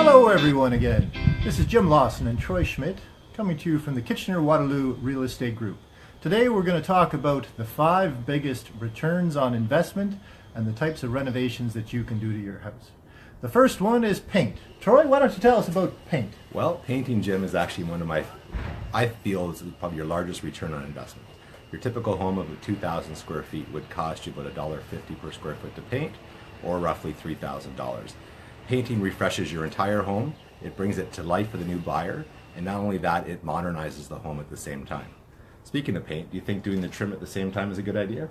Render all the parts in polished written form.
Hello everyone again. This is Jim Lawson and Troy Schmidt coming to you from the Kitchener-Waterloo Real Estate Group. Today we're going to talk about the 5 biggest returns on investment and the types of renovations that you can do to your house. The first one is paint. Troy, why don't you tell us about paint? Well, painting, Jim, is actually one of I feel is probably your largest return on investment. Your typical home of 2,000 square feet would cost you about $1.50 per square foot to paint, or roughly $3,000. Painting refreshes your entire home, it brings it to life for the new buyer, and not only that, it modernizes the home at the same time. Speaking of paint, do you think doing the trim at the same time is a good idea?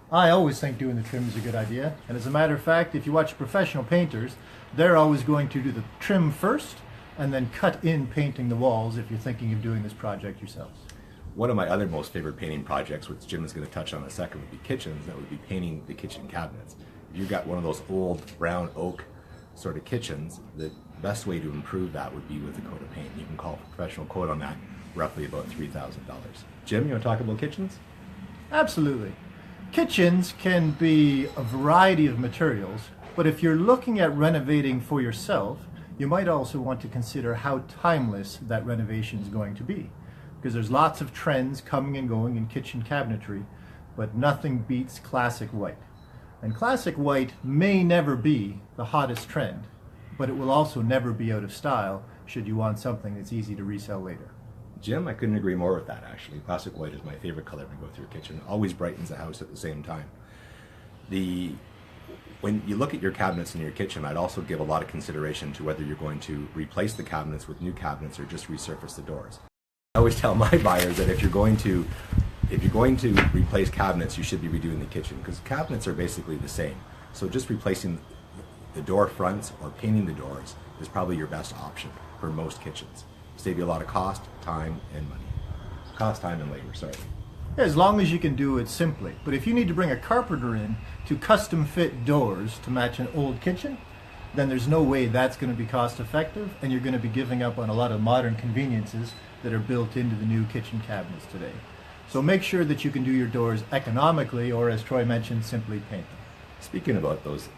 I always think doing the trim is a good idea, and as a matter of fact, if you watch professional painters, they're always going to do the trim first and then cut in painting the walls if you're thinking of doing this project yourselves. One of my other most favorite painting projects, which Jim is going to touch on in a second, would be kitchens. That would be painting the kitchen cabinets. If you've got one of those old brown oak sort of kitchens, the best way to improve that would be with a coat of paint. You can call a professional quote on that, roughly about $3,000. Jim, you want to talk about kitchens? Absolutely. Kitchens can be a variety of materials, but if you're looking at renovating for yourself, you might also want to consider how timeless that renovation is going to be. Because there's lots of trends coming and going in kitchen cabinetry, but nothing beats classic white. And classic white may never be the hottest trend, but it will also never be out of style should you want something that's easy to resell later. Jim, I couldn't agree more with that, actually. Classic white is my favorite color to go through a kitchen. It always brightens the house at the same time. When you look at your cabinets in your kitchen, I'd also give a lot of consideration to whether you're going to replace the cabinets with new cabinets or just resurface the doors. I always tell my buyers that if you're going to replace cabinets, you should be redoing the kitchen, because cabinets are basically the same. So just replacing the door fronts or painting the doors is probably your best option for most kitchens. Save you a lot of cost, time, and money. Cost, time, and labor, sorry. As long as you can do it simply. But if you need to bring a carpenter in to custom fit doors to match an old kitchen, then there's no way that's going to be cost effective, and you're going to be giving up on a lot of modern conveniences that are built into the new kitchen cabinets today. So make sure that you can do your doors economically, or as Troy mentioned, simply paint them. Speaking about those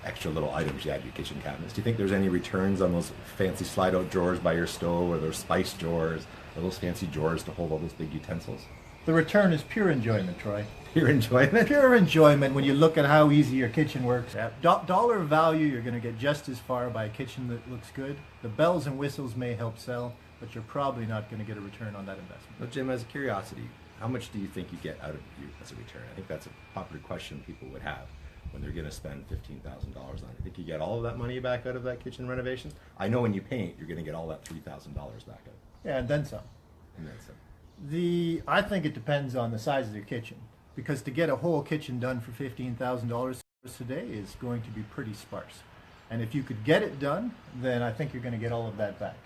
extra little items you add to your kitchen cabinets, do you think there's any returns on those fancy slide-out drawers by your stove, or those spice drawers, or those fancy drawers to hold all those big utensils? The return is pure enjoyment, Troy. Pure enjoyment? Pure enjoyment when you look at how easy your kitchen works. At dollar value, you're going to get just as far by a kitchen that looks good. The bells and whistles may help sell, but you're probably not going to get a return on that investment. Well, Jim, as a curiosity, how much do you think you get out of you as a return? I think that's a popular question people would have when they're going to spend $15,000 on it. I think you get all of that money back out of that kitchen renovation. I know when you paint, you're going to get all that $3,000 back out. Yeah, and then some. And then some. I think it depends on the size of your kitchen, because to get a whole kitchen done for $15,000 today is going to be pretty sparse. And if you could get it done, then I think you're going to get all of that back.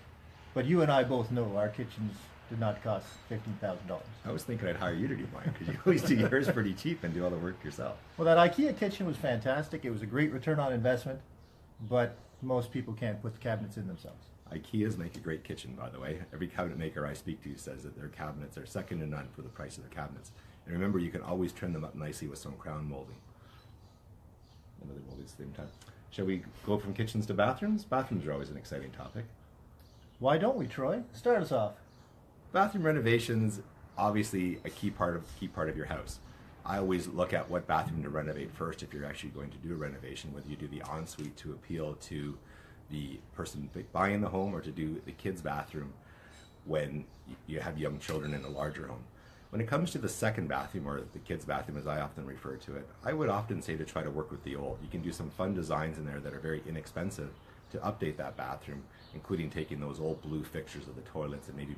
But you and I both know our kitchens did not cost $15,000. I was thinking I'd hire you to do mine, because you always do yours pretty cheap and do all the work yourself. Well, that IKEA kitchen was fantastic. It was a great return on investment, but most people can't put the cabinets in themselves. IKEAs make a great kitchen, by the way. Every cabinet maker I speak to says that their cabinets are second to none for the price of their cabinets. And remember, you can always trim them up nicely with some crown molding. Another molding at the same time. Shall we go from kitchens to bathrooms? Bathrooms are always an exciting topic. Why don't we, Troy? Start us off. Bathroom renovations, obviously a key part of your house. I always look at what bathroom to renovate first if you're actually going to do a renovation, whether you do the ensuite to appeal to the person buying the home or to do the kids' bathroom when you have young children in a larger home. When it comes to the second bathroom, or the kids' bathroom as I often refer to it, I would often say to try to work with the old. You can do some fun designs in there that are very inexpensive to update that bathroom, including taking those old blue fixtures of the toilets and maybe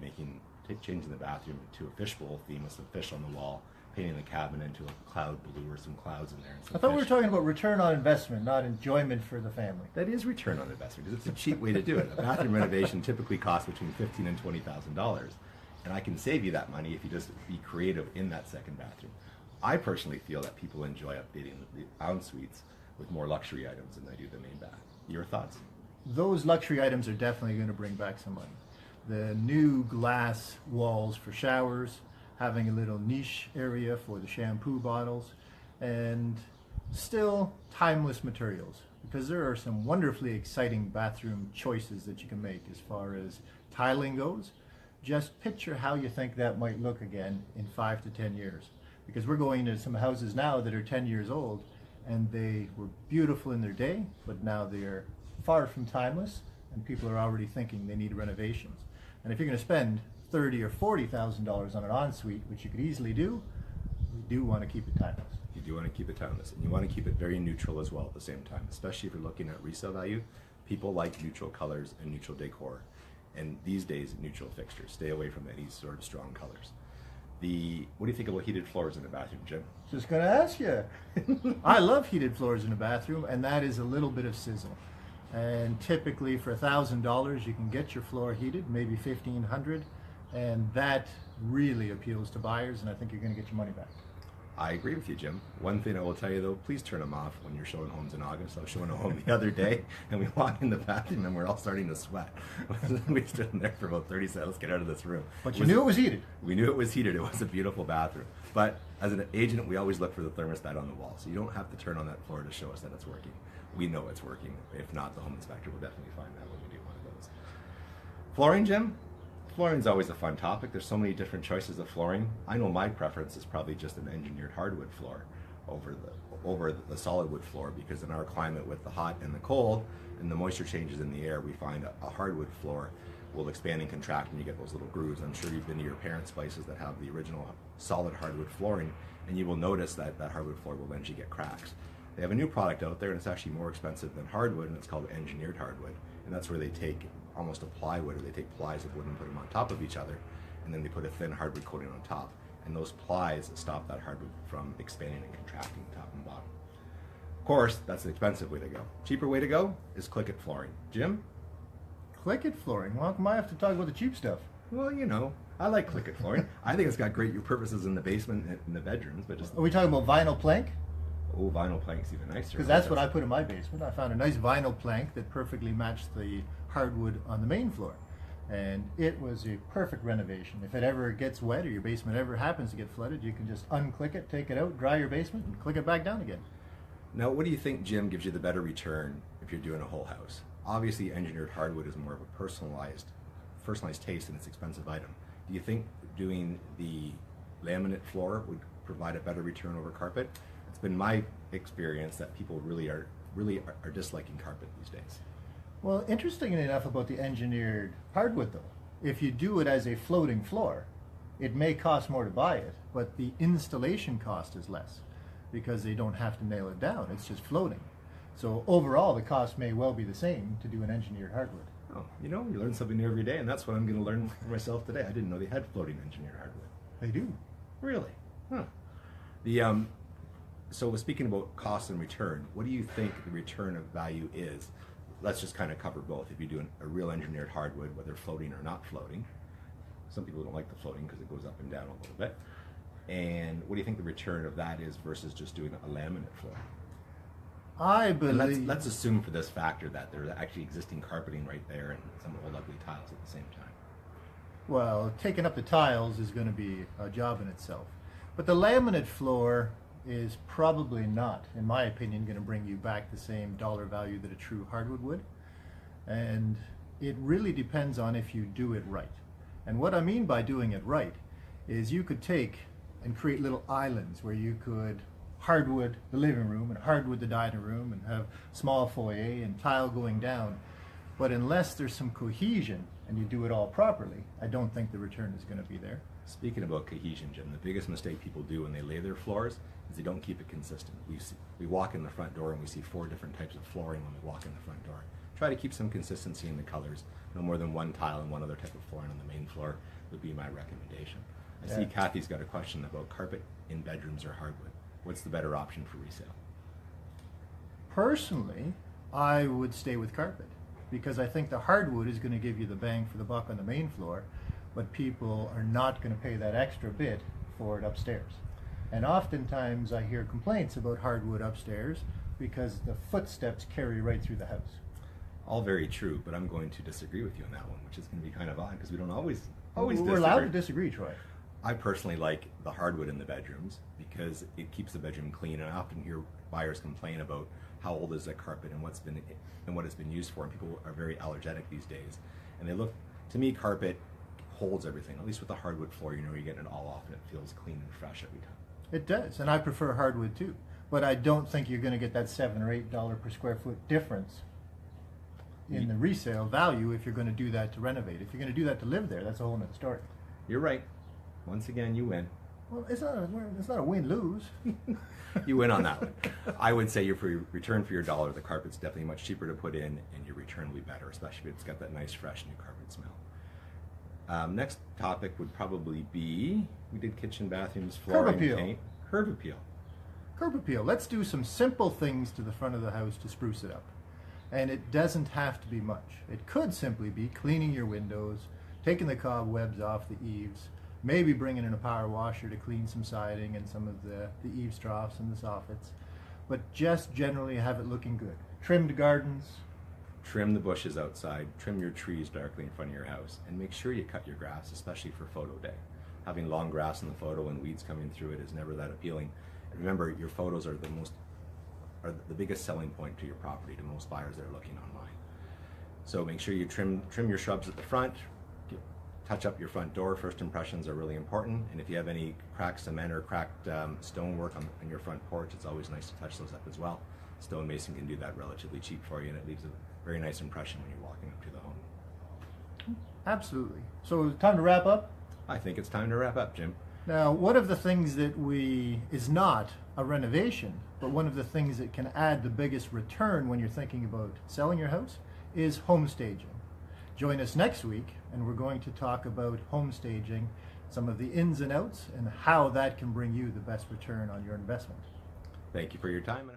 changing the bathroom to a fishbowl theme with some fish on the wall, painting the cabinet into a cloud blue or some clouds in there. And some I thought fish. we were talking about return on investment, not enjoyment for the family. That is return on investment, because it's a cheap way to do it. A bathroom renovation typically costs between $15,000 and $20,000, and I can save you that money if you just be creative in that second bathroom. I personally feel that people enjoy updating the en-suites with more luxury items than they do the main bath. Your thoughts? Those luxury items are definitely going to bring back some money. The new glass walls for showers, having a little niche area for the shampoo bottles, and Still timeless materials, because there are some wonderfully exciting bathroom choices that you can make as far as tiling goes. Just picture how you think that might look again in 5 to 10 years. Because we're going to some houses now that are 10 years old, and they were beautiful in their day, but now they're far from timeless, and people are already thinking they need renovations. And if you're going to spend $30,000 or $40,000 on an ensuite, which you could easily do, you do want to keep it timeless. You do want to keep it timeless, and you want to keep it very neutral as well at the same time, especially if you're looking at resale value. People like neutral colors and neutral decor, and these days neutral fixtures. Stay away from any sort of strong colors. What do you think about heated floors in the bathroom, Jim? Just going to ask you. I love heated floors in the bathroom, and that is a little bit of sizzle. And typically for $1,000 you can get your floor heated, maybe $1,500, and that really appeals to buyers, and I think you're going to get your money back. I agree with you, Jim. One thing I will tell you though, please turn them off when you're showing homes in August. I was showing a home the other day, and we walked in the bathroom and we're all starting to sweat. We stood in there for about 30 seconds. Let's get out of this room. But you knew it was heated. We knew it was heated. It was a beautiful bathroom. But as an agent, we always look for the thermostat on the wall. So you don't have to turn on that floor to show us that it's working. We know it's working. If not, the home inspector will definitely find that when we do one of those. Flooring, Jim? Flooring's always a fun topic. There's so many different choices of flooring. I know my preference is probably just an engineered hardwood floor over the solid wood floor, because in our climate with the hot and the cold and the moisture changes in the air, we find a hardwood floor will expand and contract, and you get those little grooves. I'm sure you've been to your parents' places that have the original solid hardwood flooring, and you will notice that that hardwood floor will eventually get cracks. They have a new product out there, and it's actually more expensive than hardwood, and it's called engineered hardwood. And that's where they take almost a plywood, or they take plies of wood and put them on top of each other, and then they put a thin hardwood coating on top. And those plies stop that hardwood from expanding and contracting top and bottom. Of course, that's an expensive way to go. Cheaper way to go is Click-It flooring. Jim? Click-It flooring? Well, how come I have to talk about the cheap stuff? Well, you know, I like Click-It flooring. I think it's got great purposes in the basement and in the bedrooms, but just... Are we talking about vinyl plank? Oh, vinyl plank's even nicer. Because that's what I put in my basement. I found a nice vinyl plank that perfectly matched the hardwood on the main floor. And it was a perfect renovation. If it ever gets wet, or your basement ever happens to get flooded, you can just unclick it, take it out, dry your basement, and click it back down again. Now, what do you think, Jim, gives you the better return if you're doing a whole house? Obviously, engineered hardwood is more of a personalized taste, and it's an expensive item. Do you think doing the laminate floor would provide a better return over carpet? It's been my experience that people really are disliking carpet these days. Well, interestingly enough about the engineered hardwood though, if you do it as a floating floor, it may cost more to buy it, but the installation cost is less because they don't have to nail it down. It's just floating. So overall, the cost may well be the same to do an engineered hardwood. Oh, you know, you learn something new every day, and that's what I'm going to learn for myself today. I didn't know they had floating engineered hardwood. They do. Really? Huh. So speaking about cost and return, what do you think the return of value is? Let's just kind of cover both. If you do a real engineered hardwood, whether floating or not floating. Some people don't like the floating because it goes up and down a little bit. And what do you think the return of that is versus just doing a laminate floor? I believe... And let's assume for this factor that there's actually existing carpeting right there and some old ugly tiles at the same time. Well, taking up the tiles is going to be a job in itself. But the laminate floor is probably not, in my opinion, going to bring you back the same dollar value that a true hardwood would. And it really depends on if you do it right. And what I mean by doing it right is you could take and create little islands where you could hardwood the living room and hardwood the dining room and have small foyer and tile going down. But unless there's some cohesion and you do it all properly, I don't think the return is going to be there. Speaking about cohesion, Jim, the biggest mistake people do when they lay their floors is they don't keep it consistent. We walk in the front door and we see 4 different types of flooring when we walk in the front door. Try to keep some consistency in the colors. No more than one tile and one other type of flooring on the main floor would be my recommendation. I see Kathy's got a question about carpet in bedrooms or hardwood. What's the better option for resale? Personally, I would stay with carpet because I think the hardwood is going to give you the bang for the buck on the main floor, but people are not going to pay that extra bit for it upstairs. And oftentimes I hear complaints about hardwood upstairs because the footsteps carry right through the house. All very true, but I'm going to disagree with you on that one, which is going to be kind of odd because we don't always We're disagree. allowed to disagree, Troy. I personally like the hardwood in the bedrooms because it keeps the bedroom clean, and I often hear buyers complain about how old is that carpet and what it's been used for, and people are very allergic these days. And they look, to me, carpet holds everything. At least with the hardwood floor, you know, you're getting it all off and it feels clean and fresh every time. It does, and I prefer hardwood too. But I don't think you're going to get that $7 or $8 per square foot difference in the resale value if you're going to do that to renovate. If you're going to do that to live there, that's a whole nother story. You're right. Once again, you win. Well, it's not a win-lose. You win on that one. I would say for your return for your dollar, the carpet's definitely much cheaper to put in, and your return will be better, especially if it's got that nice, fresh new carpet smell. Next topic would probably be, we did kitchen, bathrooms, flooring, paint. Curb appeal. Curb appeal. Let's do some simple things to the front of the house to spruce it up. And it doesn't have to be much. It could simply be cleaning your windows, taking the cobwebs off the eaves, maybe bringing in a power washer to clean some siding and some of the eaves troughs and the soffits. But just generally have it looking good. Trimmed gardens. Trim the bushes outside, trim your trees directly in front of your house, and make sure you cut your grass, especially for photo day. Having long grass in the photo and weeds coming through it is never that appealing. And remember, your photos are the biggest selling point to your property to most buyers that are looking online. So make sure you trim your shrubs at the front, touch up your front door. First impressions are really important, and if you have any cracked cement or cracked stonework on your front porch, it's always nice to touch those up as well. Stonemason can do that relatively cheap for you, and it leaves a very nice impression when you're walking up to the home. Absolutely. So time to wrap up? I think it's time to wrap up, Jim. Now, one of the things that is not a renovation, but one of the things that can add the biggest return when you're thinking about selling your house is home staging. Join us next week, and we're going to talk about home staging, some of the ins and outs, and how that can bring you the best return on your investment. Thank you for your time.